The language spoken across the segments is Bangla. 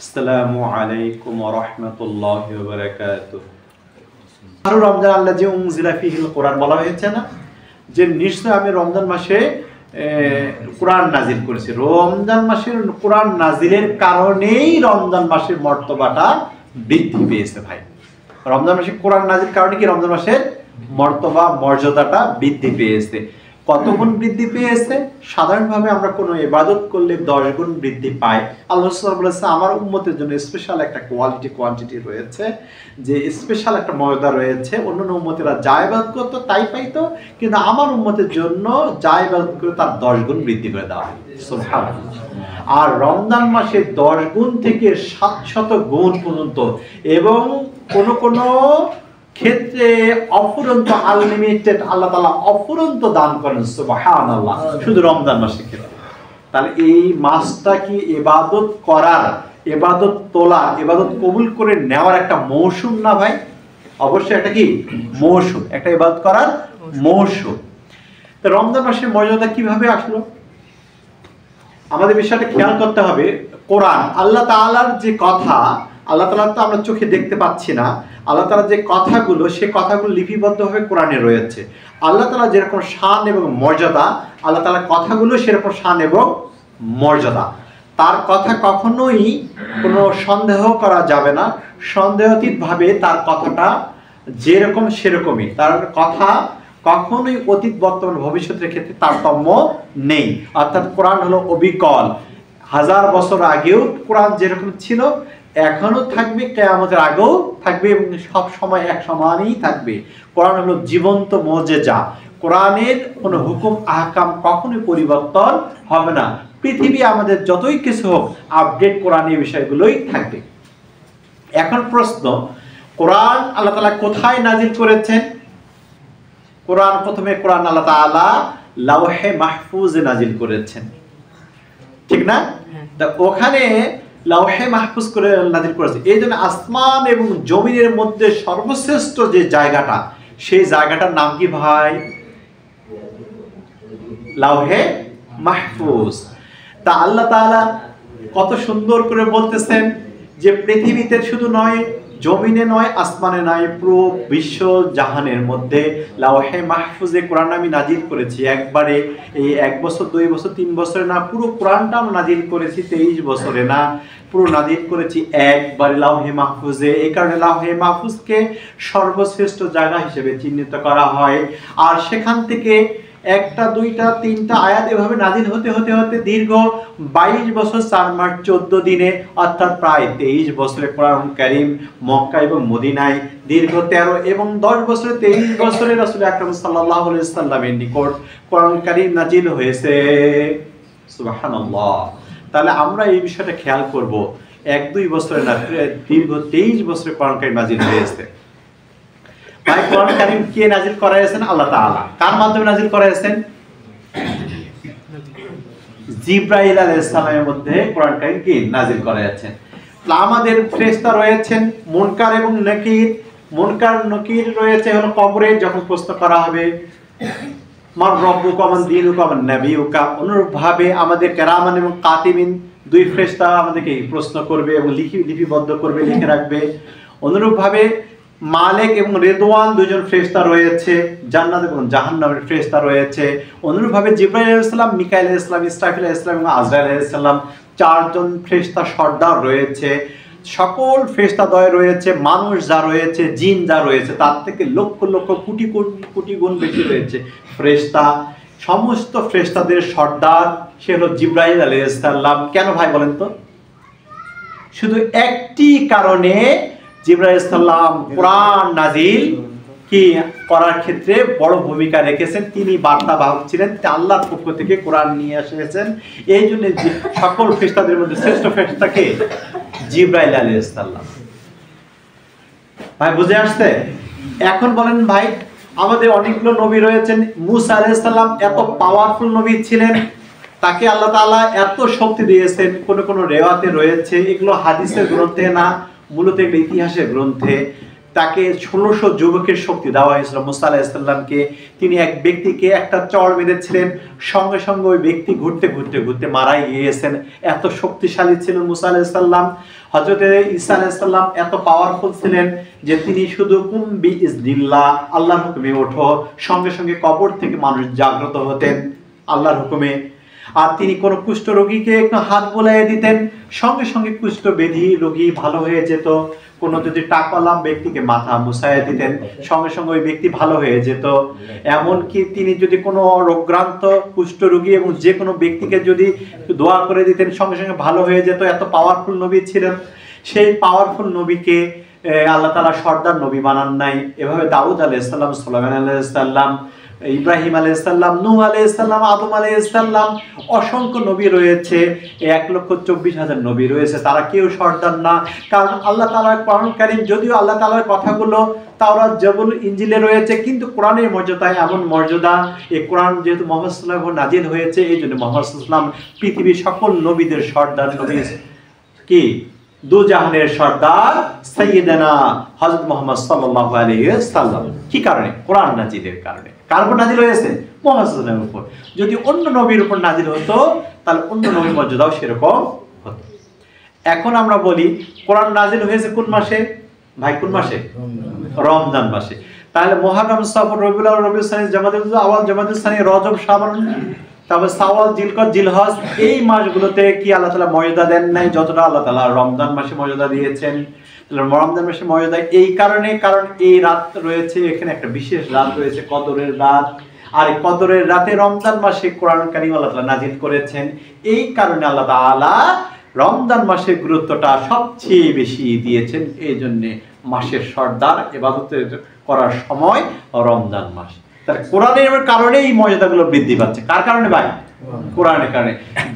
আসসালামু আলাইকুম ওয়া রাহমাতুল্লাহি ওয়া বারাকাতুহু। আর রমজান আল্লাযী উনজিলা ফীহিল কুরআন বলা হয়েছে না, যে নিশ্চয় আমি রমজান মাসে কুরআন নাজিল করেছি। রমজান মাসের কুরআন নাজিলের কারণেই রমজান মাসের মর্তবাটা বৃদ্ধি পেয়েছে ভাই। রমজান মাসে কুরআন নাজিল কারণে কি রমজান মাসের মর্তবা মর্যাদাটা বৃদ্ধি পেয়েছে। কত গুণ বৃদ্ধি পেয়েছে? সাধারণভাবে আমরা কোনো ইবাদত করলে 10 গুণ বৃদ্ধি পাই। আল্লাহ সুবহানাহু বলেছে আমার উম্মতের জন্য স্পেশাল একটা কোয়ান্টিটি রয়েছে, যে স্পেশাল একটা মর্যাদা রয়েছে। অন্যান্য উম্মতেরা যা ইবাদত করতো তাই পাইতো, কিন্তু আমার উম্মতের জন্য যা ইবাদত করে তার 10 গুণ বৃদ্ধি করে দেওয়া হয়। সুবহানাল্লাহ। আর রমজান মাসে 10 গুণ থেকে 700 গুণ পর্যন্ত, এবং কোন ক্ষেত্রে অফুরন্ত আনলিমিটেড আল্লাহ তাআলা অফুরন্ত দান করেন। সুবহানাল্লাহ। শুধু রমজান মাসের ক্ষেত্রে। তাহলে এই মাসটা কি ইবাদত করার, ইবাদত তোলার, ইবাদত কবুল করে নেওয়ার একটা মৌসুম না ভাই? অবশ্যই একটা কি মৌসুম, একটা ইবাদত করার মৌসুম। তো রমজান মাসের মর্যাদা কিভাবে আসলো? আমাদের বিষয়টা খেয়াল করতে হবে। কোরআন আল্লাহ তাআলার যে কথা, আল্লাহ তাআলা তো আমরা চোখে দেখতে পাচ্ছি না, আল্লাহ তাআলার যে কথাগুলো, সে কথাগুলো লিপিবদ্ধভাবে কোরআনে রয়েছে। আল্লাহ তাআলা যেরকম শান এবং মর্যাদা, আল্লাহ তাআলার কথাগুলো সেরকম শান এবং মর্যাদা। তার কথা কখনোই কোনো সন্দেহ করা যাবে না। সন্দেহাতীতভাবে তার কথাটা যেরকম সেরকমই। তার কথা কখনোই অতীত, বর্তমান, ভবিষ্যতের ক্ষেত্রে তারতম্য নেই। অর্থাৎ কোরআন হলো অবিকল। 1000 বছর আগেও কোরআন যেরকম ছিল এখনো থাকবে, কিয়ামতের আগেও থাকবে, এবং সব সময় এক সমানই থাকবে। কোরআন হলো জীবন্ত মুজিজা। কোরআনের কোনো হুকুম আহকাম কখনোই পরিবর্তন হবে না। পৃথিবী আমাদের যতই কিছু হোক, আপডেট কোরআনের বিষয়গুলোই থাকবে। এখন প্রশ্ন, কোরআন আল্লাহ তাআলা কোথায় নাজিল করেছেন? প্রথমে কোরআন আল্লাহ তাআলা লাওহে মাহফুজে নাজিল করেছেন, ঠিক না? ওখানে লাওহে মাহফুজ করে নাজিল করেছে। এই জন্য আসমান এবং জমিনের মধ্যে সর্বশ্রেষ্ঠ যে জায়গাটা, সেই জায়গাটার নাম কি ভাই? লাওহে মাহফুজ। তা আল্লাহ তাআলা কত সুন্দর করে বলতেছেন যে পৃথিবীতে শুধু নয়, জমিনে নয়, আসমানে নয়, পুরো বিশ্ব জাহানের মধ্যে লাওহে মাহফুজে কোরআন আমি নাজিল করেছি। একবারে এই 1 বছর, 2 বছর, 3 বছরে না, পুরো কোরআনটা আমি নাজিল করেছি 23 বছরে না, পুরো নাজিল করেছি একবারে লাওহে মাহফুজে। এই কারণে লাওহে মাহফুজকে সর্বশ্রেষ্ঠ জায়গা হিসেবে চিহ্নিত করা হয়। আর সেখান থেকে 1টা 2টা 3টা আয়াত এভাবে নাজিল হতে হতে হতে দীর্ঘ 22 বছর 4 মাস 14 দিনে, অর্থাৎ প্রায় 23 বছরে কোরআন কারীম মক্কা এবং মদিনায়, দীর্ঘ 13 এবং 10 বছরে 23 বছরে রাসূল আকরাম সাল্লাল্লাহু আলাইহি ওয়াসাল্লামের নিকট কোরআন কারীম নাজিল হয়েছে। সুবহানাল্লাহ। তাহলে আমরা এই বিষয়টা খেয়াল করব, 1-2 বছরে না, দীর্ঘ 23 বছরে কোরআন কারীম নাজিল হয়েছে। ভাই, কোরআন কারীম কে নাজিল করাইছেন? আল্লাহ তাআলা। কার মাধ্যমে নাজিল করাইছেন? জিবরাইল আলাইহিস সালামের মধ্যে কোরআন কারীম কি নাজিল করাইছেন। আমাদের ফেরেশতা রয়েছেন মুনকার এবং নাকির। মুনকার নকির রয়েছে হলো কবরে যখন প্রশ্ন করা হবে, মান রব্বুকা মান দীনুকা মান নাবিয়ুকা। অনুরূপভাবে আমাদের কেরামান এবং কাতিবিন 2 ফেরেশতা আমাদেরকে প্রশ্ন করবে এবং লিপিবদ্ধ করবে, লিখে রাখবে। অনুরূপভাবে মালিক এবং রিদওয়ান 2 জন ফেরেশতা রয়েছে, জান্নাত এবং জাহান্নামের ফেরেশতা রয়েছে। অনুরূপভাবে জিবরাইল আলাইহিস সালাম, মিকাইল আলাইহিস সালাম, ইসরাফিল আলাইহিস সালাম এবং আজরাইল আলাইহিস সালাম 4 জন ফেরেশতা সর্দার রয়েছে। সকল ফেরেশতাদ্বয় রয়েছে, মানুষ যা রয়েছে, জিন যা রয়েছে, তার থেকে লক্ষ লক্ষ কোটি কোটি গুণ বেশি রয়েছে ফেরেশতা। সমস্ত ফেরেশতাদের সর্দার সে হলো জিবরাইল আলাইহিস সালাম। কেন ভাই বলেন তো? শুধু একটি কারণে, জিবরাইল আলাইহিস সালাম কোরআন নাজিল কি করার ক্ষেত্রে বড় ভূমিকা রেখেছেন। তিনি বার্তাবাহক ছিলেন, আল্লাহর পক্ষ থেকে কোরআন নিয়ে এসেছেন। এই জন্য সকল ফেরেশতাদের মধ্যে শ্রেষ্ঠ ফেরেশতাকে জিবরাইল আলাইহিস সালাম। ভাই বুঝে আসছে? এখন বলেন ভাই, আমাদের অনেকগুলো নবী রয়েছেন। মুসা আলাইহিস সালাম এত পাওয়ারফুল নবী ছিলেন, তাকে আল্লাহ তাআলা এত শক্তি দিয়েছেন। কোন কোন রিওয়ায়াতে রয়েছে, এগুলো হাদিসের গ্রন্থে না, মূলত একটা ইতিহাসের গ্রন্থে, তাকে 1600 যুবকের শক্তি দেওয়া হয়েছিল মুসা আলাইহিস সালামকে। তিনি এক ব্যক্তিকে একটা চড় মেরেছিলেন, সঙ্গে সঙ্গে ওই ব্যক্তি ঘুরতে ঘুরতে ঘুরতে মারাই গিয়েছেন। এত শক্তিশালী ছিলেন মুসা আলাইহিস সালাম। হযরত ঈসা আলাইহিস সালাম এত পাওয়ারফুল ছিলেন যে তিনি শুধু কুম বিইজনিল্লাহ, আল্লাহর হুকুমে ওঠো, সঙ্গে সঙ্গে কবর থেকে মানুষ জাগ্রত হতেন আল্লাহর হুকুমে। আর তিনি কোন কুষ্ঠ রোগীকে একটু হাত বোলাইয়ে দিতেন, সঙ্গে সঙ্গে কুষ্ঠ ব্যাধি রোগী ভালো হয়ে যেত। কোন যদি টাকালাম ব্যক্তিকে মাথা মুছাইয়া দিতেন, সঙ্গে সঙ্গে ওই ব্যক্তি ভালো হয়ে যেত। এমনকি তিনি যদি কোনো রোগগ্রান্ত কুষ্ঠ রোগী এবং যে কোনো ব্যক্তিকে যদি দোয়া করে দিতেন, সঙ্গে সঙ্গে ভালো হয়ে যেত। এত পাওয়ারফুল নবী ছিলেন। সেই পাওয়ারফুল নবীকে আল্লাহ তাআলা সর্দার নবী বানান নাই। এভাবে দাউদ আলাইহিস সালাম, সুলাইমান আলাইহিস সালাম, ইব্রাহিম আলাইহিস সালাম, নূহ আলাইহিস সালাম, আদম আলাইহিস সালাম, অসংখ্য নবী রয়েছে, 1,24,000 নবী রয়েছে। তারা কেউ সর্দার না। কারণ আল্লাহ তাআলার কোরআন কারীম, যদিও আল্লাহ তাআলার কথাগুলো তাওরাত, জবুর, ইনজিলে রয়েছে, কিন্তু কোরআনের মর্যাদা এমন মর্যাদা, এই কোরআন যেহেতু মুহাম্মদ সাল্লাল্লাহু আলাইহি ওয়াসাল্লাম নাজিল হয়েছে, এই জন্য মুহাম্মদ সাল্লাল্লাহু আলাইহি ওয়াসাল্লাম পৃথিবীর সকল নবীদের সর্দার নবী। কি দু জাহানের সর্দার সাইয়্যিদানা হযরত মুহাম্মদ সাল্লাল্লাহু আলাইহি ওয়াসাল্লাম। কি কারণে? কোরআন নাজিলের কারণে। কার উপর নাজিল হয়েছে? মুহাম্মদ সাল্লাল্লাহু আলাইহি ওয়াসাল্লামের উপর। যদি অন্য নবীর উপর নাজিল হতো তাহলে অন্য নবীর মর্যাদাও সেরকম হতো। এখন আমরা বলি কোরআন নাজিল হয়েছে কোন মাসে? ভাই কোন মাসে? রমজান মাসে। তাহলে মুহররম, সফর, রবিউল আউয়াল, রবিউল সানি, জামাদুল আওয়াল, জামাদুল সানি, রজব, শাবান, তারপর শাওয়াল, জিলকদ, জিলহজ, এই মাসগুলোতে কি আল্লাহ তাআলা মর্যাদা দেন নাই যতটা আল্লাহ তাআলা রমজান মাসে মর্যাদা দিয়েছেন? রমজান মাসে মর্যাদা এই কারণে, কারণ এই রাত রয়েছে, এখানে একটা বিশেষ রাত রয়েছে, কদরের রাত। আর এই কদরের রাতে রমজান মাসে কোরআন কারীম আল্লাহ তাআলা নাজিল করেছেন। এই কারণে আল্লাহ তাআলা রমজান মাসের গুরুত্বটা সবচেয়ে বেশি দিয়েছেন। এই জন্য মাসের সর্দার ইবাদত করার সময় রমজান মাস। তার কোরআনের কারণে এই মর্যাদাগুলো বৃদ্ধি পাচ্ছে। কার কারণে ভাই? কোরআনের কারণে।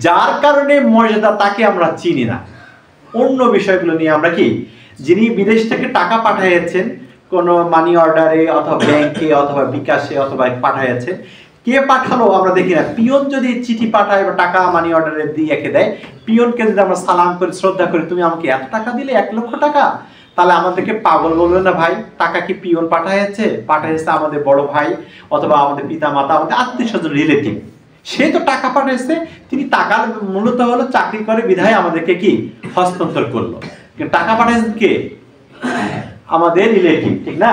যার কারণে মর্যাদা তাকে আমরা চিনি না। অন্য বিষয়গুলো নিয়ে আমরা কি, যিনি বিদেশ থেকে টাকা পাঠিয়েছেন কোনো মানি অর্ডারে অথবা ব্যাংকে অথবা বিকাশে অথবা পাঠিয়েছেন, কে পাঠালো আমরা দেখি না। পিয়ন যদি চিঠি পাঠায় বা টাকা মানি অর্ডারে দিয়ে রেখে দেয়, পিয়নকে যদি আমরা সালাম করি, শ্রদ্ধা করি, তুমি আমাকে এত টাকা দিলে, 1 লক্ষ টাকা, তাহলে আমাদেরকে পাগল বলবে না ভাই? টাকা কি পিয়ন পাঠাইছে? পাঠাইছে আমাদের বড় ভাই অথবা আমাদের পিতা মাতা, আমাদের আত্মীয় স্বজন, রিলেটিভ। সে তো টাকা পাঠাইছে, তিনি টাকার মূলত হলো চাকরি করে বিধায় আমাদেরকে কি হস্তান্তর করলো। কিন্তু টাকা পাঠাইছেন কে? আমাদের রিলেটিভ, ঠিক না?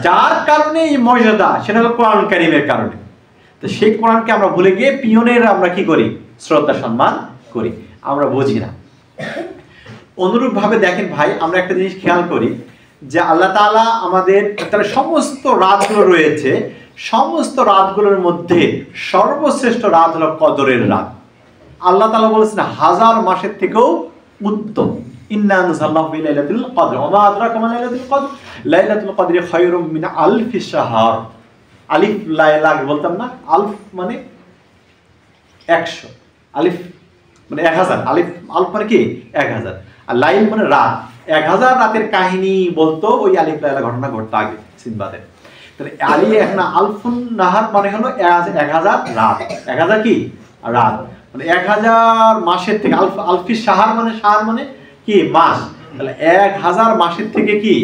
যার কারণে এই মর্যাদা, সেটা হলো কোরআন কারীমের কারণে। তো সেই কোরআনকে আমরা ভুলে গিয়ে পিয়নের আমরা কি করি? শ্রদ্ধা সম্মান করি। আমরা বুঝি না। অনুরূপ ভাবে দেখেন ভাই, আমরা একটা জিনিস খেয়াল করি যে আল্লাহ তাআলা আমাদের তার সমস্ত রাতগুলো রয়েছে, সমস্ত রাতগুলোর মধ্যে সর্বশ্রেষ্ঠ রাত হলো কদরের রাত। আল্লাহ তাআলা বলেছেন 1000 মাসের থেকেও উত্তম। ইন্না আনজালনাহু ফি লাইলাতুল কদর ওয়া মা আদরাকা মা লাইলাতুল কদর লাইলাতুল কদরি খায়রুম মিন আলফি শাহর। আলিফ লাইলা বলতাম না, আলফ মানে 100, আলিফ মানে 1000, আলিফ আলফ মানে কি 1000, আর লাইল মানে রাত। 1000 রাতের কাহিনী বলতো ওই আলিফ লাইলা ঘটনা ঘটতো আগে সিনবাদের। তাহলে আলী এখন আলফুন নাহার মানে হলো 1000 রাত। 1000 কি রাত, মানে 1000 মাসের থেকে, আলফি শাহর মানে শাহর মানে কি মাস। তাহলে 1000 মাসের থেকে কি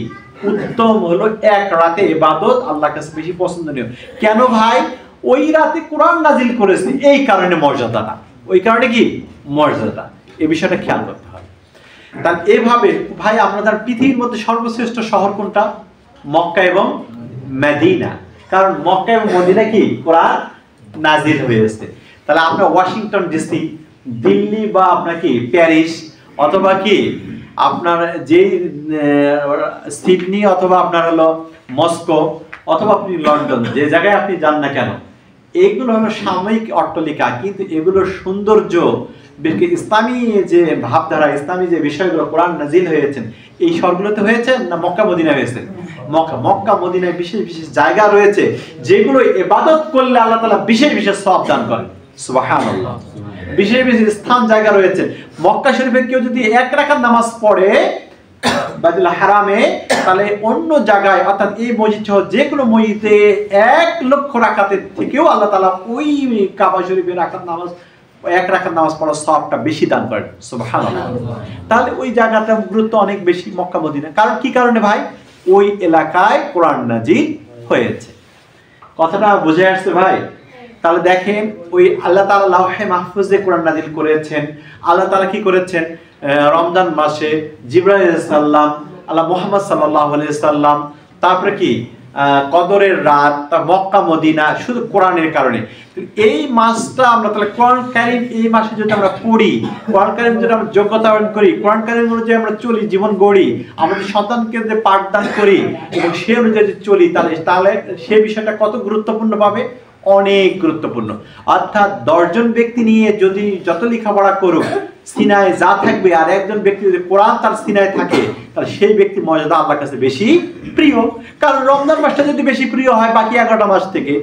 উত্তম হলো এক রাতে ইবাদত, আল্লাহর কাছে বেশি পছন্দনীয়। কেন ভাই? ওই রাতে কোরআন নাজিল করেছে, এই কারণে মর্যাদাটা, ওই কারণে কি মর্যাদা, এই বিষয়টা খেয়াল করতে হবে। তাহলে এভাবে ভাই আপনাদের পৃথিবীর মধ্যে সর্বশ্রেষ্ঠ শহর কোনটা? মক্কা এবং মদিনা। কারণ মক্কা এবং মদিনা কি কোরআন নাজিল হয়েছে। তাহলে আপনার ওয়াশিংটন ডিসি, দিল্লি বা আপনার কি প্যারিস অথবা কি আপনার যে সিডনি অথবা আপনার হলো মস্কো অথবা আপনি লন্ডন, যে জায়গায় আপনি যান না কেন, এগুলো হলো সাময়িক অট্টালিকা, কিন্তু এগুলোর সৌন্দর্য, ইসলামী যে ভাবধারা, ইসলামী যে বিষয়গুলো কোরআন নাজিল হয়েছেন, এই শহরগুলোতে হয়েছে না মক্কা মদিনা হয়েছে? মক্কা মদিনায় বিশেষ বিশেষ জায়গা রয়েছে যেগুলো ইবাদত করলে আল্লাহ তাআলা বিশেষ বিশেষ সওয়াব দান করেন। সুবহানাল্লাহ। বিশেষ বিশেষ স্থান জায়গা রয়েছে। মক্কা শরীফে কেউ যদি 1 রাকাত নামাজ পড়ে বাইতুল হারামে, তাহলে অন্য জায়গায় অর্থাৎ এই মসজিদ সহ যে কোনো মসজিদে 1 লক্ষ রাকাতের থেকেও আল্লাহ তাআলা ওই কাবা শরীফে 1 রাকাত নামাজ পড়ার সওয়াবটা বেশি দান করেন। সুবহানাল্লাহ। তাহলে ওই জায়গাটার গুরুত্ব অনেক বেশি মক্কা মদিনা। কারণ কি কারণে ভাই? ওই এলাকায় কোরআন নাজিল হয়েছে। কথাটা বুঝে আসছে ভাই? তাহলে দেখেন ওই আল্লাহ তাআলা লাওহে মাহফুজে কোরআন নাজিল করেছেন। আল্লাহ তাআলা কি করেছেন? রমজান মাসে জিবরাইল আলাইহিস সালাম, আল্লাহ মুহাম্মদ সাল্লাল্লাহু আলাইহি সাল্লাম, তারপরে কি কদরের রাত, তা মক্কা মদিনা, শুধু কোরআনের কারণে। এই মাসটা আমরা তাহলে কোরআন কারীম এই মাসে যদি আমরা পড়ি, কোরআন কারীম যদি আমরা যোগ্যতা অর্জন করি, কোরআন কারীম অনুযায়ী আমরা চলি, জীবন গড়ি, আমাদের সন্তানকে যে পাঠদান করি এবং সে অনুযায়ী চলি, তাহলে সে বিষয়টা কত গুরুত্বপূর্ণ পাবে? অনেক গুরুত্বপূর্ণ। অর্থাৎ 10 জন ব্যক্তি নিয়ে যদি যত লেখাপড়া করুক, সিনায় যা থাকবে, আর একজন ব্যক্তি যদি কোরআন তার সিনায় থাকে, তাহলে সেই ব্যক্তির মর্যাদা আল্লাহর কাছে বেশি প্রিয়। কারণ রমজান মাসটা যদি বেশি প্রিয় হয় বাকি 11টা মাস থেকে,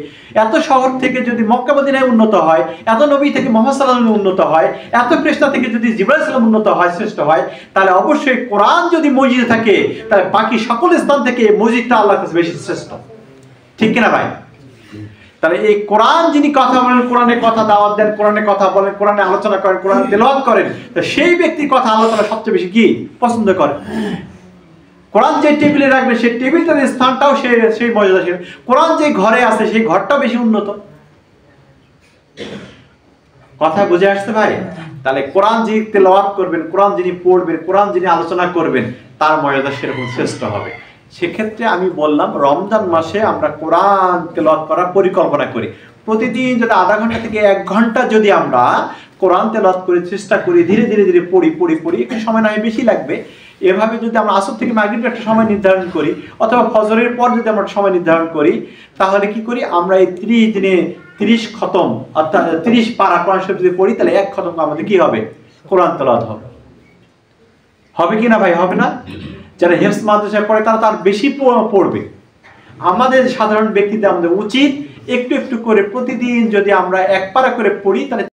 এত শহর থেকে যদি মক্কা মদিনায় উন্নত হয়, এত নবী থেকে মুহাম্মদ সাল্লাল্লাহু আলাইহি ওয়াসাল্লাম উন্নত হয়, এত ফেরেশতা থেকে যদি জিবরাইল আলাইহিস সালাম উন্নত হয়, শ্রেষ্ঠ হয়, তাহলে অবশ্যই কোরআন যদি মসজিদে থাকে, তাহলে বাকি সকল স্থান থেকে মসজিদটা আল্লাহর কাছে বেশি শ্রেষ্ঠ। ঠিক কিনা ভাই? তাহলে এই কোরআন যিনি কথা বলেন, কোরআনের কথা দাওয়াত দেন, কোরআনের কথা বলেন, কোরআনে আলোচনা করেন, কোরআন তেলাওয়াত করেন, তো সেই ব্যক্তির কথা আল্লাহ তাআলা সবচেয়ে বেশি কি পছন্দ করেন? কোরআন যে টেবিলে রাখবে সেই টেবিলটার স্থানটাও সেই মর্যাদাশীল। কোরআন যে ঘরে আছে সেই ঘরটাও বেশি উন্নত। কথা বুঝে আসছে ভাই? তাহলে কোরআন যিনি তেলাওয়াত করবেন, কোরআন যিনি পড়বেন, কোরআন যিনি আলোচনা করবেন, তার মর্যাদা সেরকম শ্রেষ্ঠ হবে। সেক্ষেত্রে আমি বললাম রমজান মাসে আমরা কোরআন তেলাওয়াত করার পরিকল্পনা করি। প্রতিদিন যদি আধা ঘন্টা থেকে 1 ঘন্টা যদি আমরা কোরআন তেলাওয়াত করে চেষ্টা করি, ধীরে ধীরে ধীরে পড়ি, একটু সময় নয় বেশি লাগবে। এভাবে যদি আমরা আসর থেকে মাগরিবের একটা সময় নির্ধারণ করি, অথবা ফজরের পর যদি আমরা সময় নির্ধারণ করি, তাহলে কি করি আমরা এই 30 দিনে 30 খতম, অর্থাৎ 30 পারা কোরআন শরীফ যদি পড়ি, তাহলে 1 খতম আমাদের কি হবে? কোরআন তেলাওয়াত হবে। হবে কি না ভাই? হবে না? যারা হেফজ মাদ্রাসায় পড়ে তারা তার বেশি পড়বে। আমাদের সাধারণ ব্যক্তিদের আমাদের উচিত একটু একটু করে প্রতিদিন যদি আমরা 1 পারা করে পড়ি, তাহলে